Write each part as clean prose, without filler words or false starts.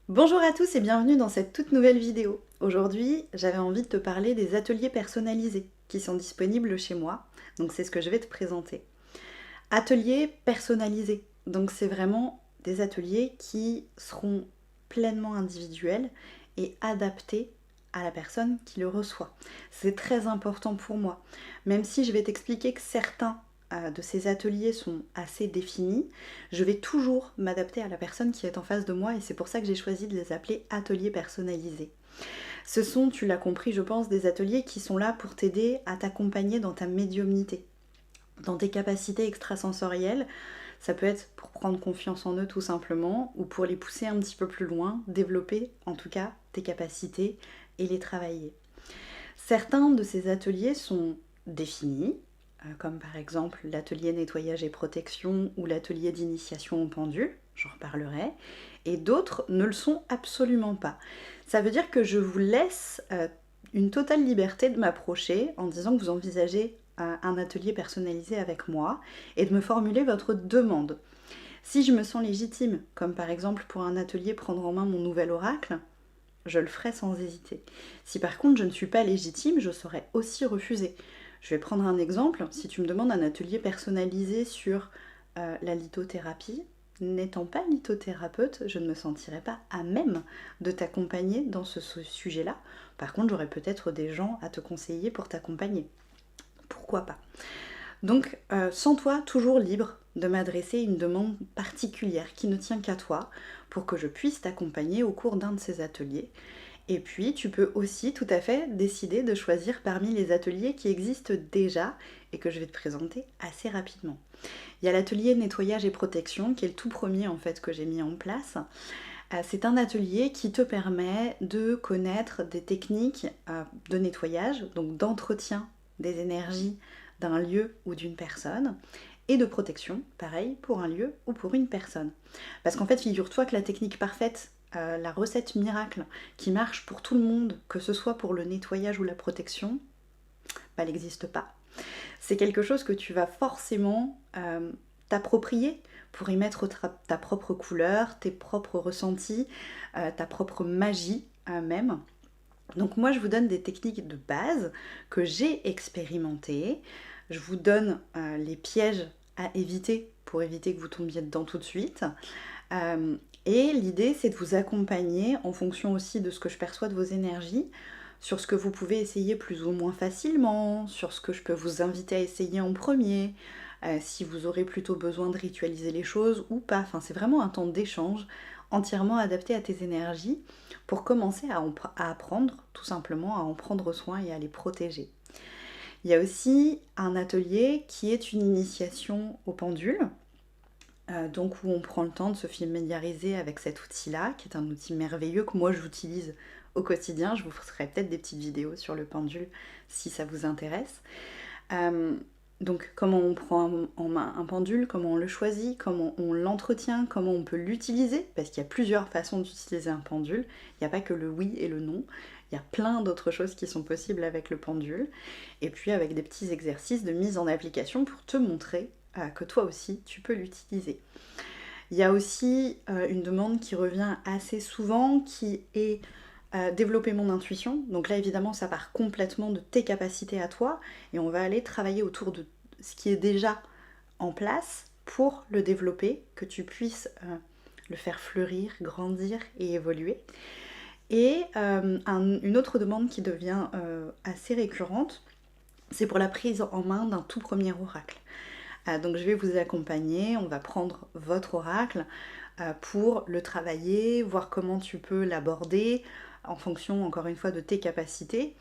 Bonjour à tous et bienvenue dans cette toute nouvelle vidéo. Aujourd'hui, j'avais envie de te parler des ateliers personnalisés qui sont disponibles chez moi. Donc c'est ce que je vais te présenter. Ateliers personnalisés. Donc c'est vraiment des ateliers qui seront pleinement individuels et adaptés à la personne qui le reçoit. C'est très important pour moi. Même si je vais t'expliquer que certains de ces ateliers sont assez définis, je vais toujours m'adapter à la personne qui est en face de moi et c'est pour ça que j'ai choisi de les appeler ateliers personnalisés. Ce sont, tu l'as compris je pense, des ateliers qui sont là pour t'aider à t'accompagner dans ta médiumnité, dans tes capacités extrasensorielles. Ça peut être pour prendre confiance en eux tout simplement ou pour les pousser un petit peu plus loin, développer en tout cas tes capacités et les travailler. Certains de ces ateliers sont définis, comme par exemple l'atelier nettoyage et protection ou l'atelier d'initiation au pendule, j'en reparlerai, et d'autres ne le sont absolument pas. Ça veut dire que je vous laisse une totale liberté de m'approcher en disant que vous envisagez un atelier personnalisé avec moi et de me formuler votre demande. Si je me sens légitime, comme par exemple pour un atelier prendre en main mon nouvel oracle, je le ferai sans hésiter. Si par contre je ne suis pas légitime, je saurais aussi refuser. Je vais prendre un exemple. Si tu me demandes un atelier personnalisé sur la lithothérapie, n'étant pas lithothérapeute, je ne me sentirais pas à même de t'accompagner dans ce sujet-là. Par contre, j'aurais peut-être des gens à te conseiller pour t'accompagner. Pourquoi pas? Donc, sens-toi toujours libre de m'adresser une demande particulière qui ne tient qu'à toi pour que je puisse t'accompagner au cours d'un de ces ateliers. Et puis, tu peux aussi tout à fait décider de choisir parmi les ateliers qui existent déjà et que je vais te présenter assez rapidement. Il y a l'atelier nettoyage et protection qui est le tout premier en fait que j'ai mis en place. C'est un atelier qui te permet de connaître des techniques de nettoyage, donc d'entretien des énergies d'un lieu ou d'une personne, et de protection, pareil, pour un lieu ou pour une personne. Parce qu'en fait, figure-toi que la technique parfaite, la recette miracle qui marche pour tout le monde, que ce soit pour le nettoyage ou la protection, elle n'existe pas. C'est quelque chose que tu vas forcément t'approprier pour y mettre ta propre couleur, tes propres ressentis, ta propre magie même. Donc moi je vous donne des techniques de base que j'ai expérimentées. Je vous donne les pièges à éviter pour éviter que vous tombiez dedans tout de suite. Et l'idée c'est de vous accompagner en fonction aussi de ce que je perçois de vos énergies, sur ce que vous pouvez essayer plus ou moins facilement, sur ce que je peux vous inviter à essayer en premier, si vous aurez plutôt besoin de ritualiser les choses ou pas. Enfin, c'est vraiment un temps d'échange entièrement adapté à tes énergies pour commencer à apprendre, tout simplement, à en prendre soin et à les protéger. Il y a aussi un atelier qui est une initiation au pendule, donc où on prend le temps de se familiariser avec cet outil-là, qui est un outil merveilleux que moi j'utilise au quotidien. Je vous ferai peut-être des petites vidéos sur le pendule si ça vous intéresse. Donc comment on prend en main un pendule, comment on le choisit, comment on l'entretient, comment on peut l'utiliser, parce qu'il y a plusieurs façons d'utiliser un pendule. Il n'y a pas que le oui et le non, il y a plein d'autres choses qui sont possibles avec le pendule. Et puis avec des petits exercices de mise en application pour te montrer que toi aussi tu peux l'utiliser. Il y a aussi une demande qui revient assez souvent qui est développer mon intuition. Donc là évidemment ça part complètement de tes capacités à toi et on va aller travailler autour de ce qui est déjà en place pour le développer, que tu puisses le faire fleurir, grandir et évoluer. Et une autre demande qui devient assez récurrente, c'est pour la prise en main d'un tout premier oracle. Donc je vais vous accompagner, on va prendre votre oracle pour le travailler, voir comment tu peux l'aborder en fonction encore une fois de tes capacités.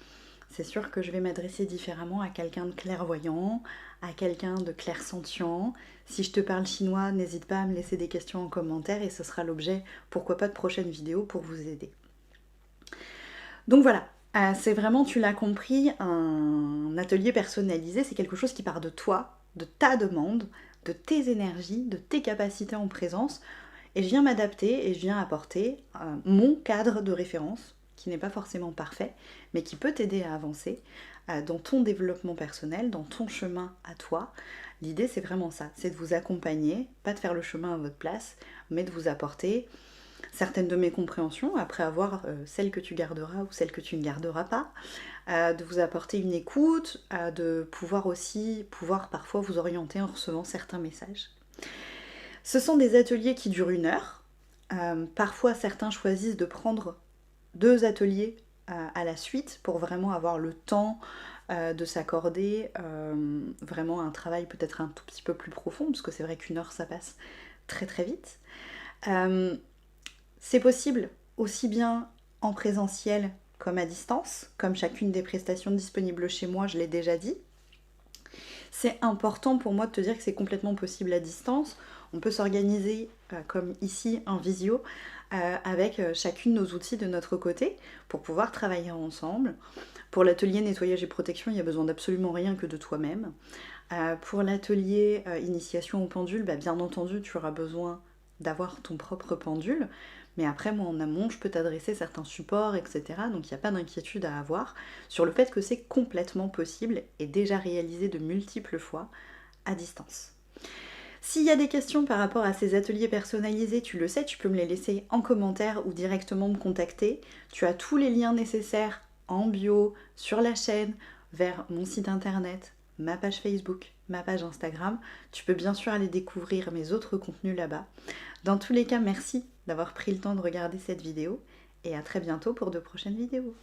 C'est sûr que je vais m'adresser différemment à quelqu'un de clairvoyant, à quelqu'un de clairsentient. Si je te parle chinois, n'hésite pas à me laisser des questions en commentaire et ce sera l'objet, pourquoi pas, de prochaines vidéos pour vous aider. Donc voilà, c'est vraiment, tu l'as compris, un atelier personnalisé, c'est quelque chose qui part de toi, de ta demande, de tes énergies, de tes capacités en présence. Et je viens m'adapter et je viens apporter mon cadre de référence, qui n'est pas forcément parfait, mais qui peut t'aider à avancer dans ton développement personnel, dans ton chemin à toi. L'idée c'est vraiment ça, c'est de vous accompagner, pas de faire le chemin à votre place, mais de vous apporter certaines de mes compréhensions, après avoir celles que tu garderas ou celles que tu ne garderas pas, de vous apporter une écoute, de pouvoir parfois vous orienter en recevant certains messages. Ce sont des ateliers qui durent 1 heure. Parfois certains choisissent de prendre 2 ateliers à la suite pour vraiment avoir le temps de s'accorder vraiment un travail peut-être un tout petit peu plus profond, parce que c'est vrai qu'1 heure ça passe très très vite. C'est possible aussi bien en présentiel comme à distance, comme chacune des prestations disponibles chez moi, je l'ai déjà dit. C'est important pour moi de te dire que c'est complètement possible à distance. On peut s'organiser comme ici en visio avec chacune nos outils de notre côté pour pouvoir travailler ensemble. Pour l'atelier nettoyage et protection, il n'y a besoin d'absolument rien que de toi-même. Pour l'atelier initiation au pendule, bien entendu, tu auras besoin d'avoir ton propre pendule. Mais après, moi, en amont, je peux t'adresser certains supports, etc. Donc, il n'y a pas d'inquiétude à avoir sur le fait que c'est complètement possible et déjà réalisé de multiples fois à distance. S'il y a des questions par rapport à ces ateliers personnalisés, tu le sais, tu peux me les laisser en commentaire ou directement me contacter. Tu as tous les liens nécessaires en bio, sur la chaîne, vers mon site internet, ma page Facebook, ma page Instagram. Tu peux bien sûr aller découvrir mes autres contenus là-bas. Dans tous les cas, merci d'avoir pris le temps de regarder cette vidéo et à très bientôt pour de prochaines vidéos.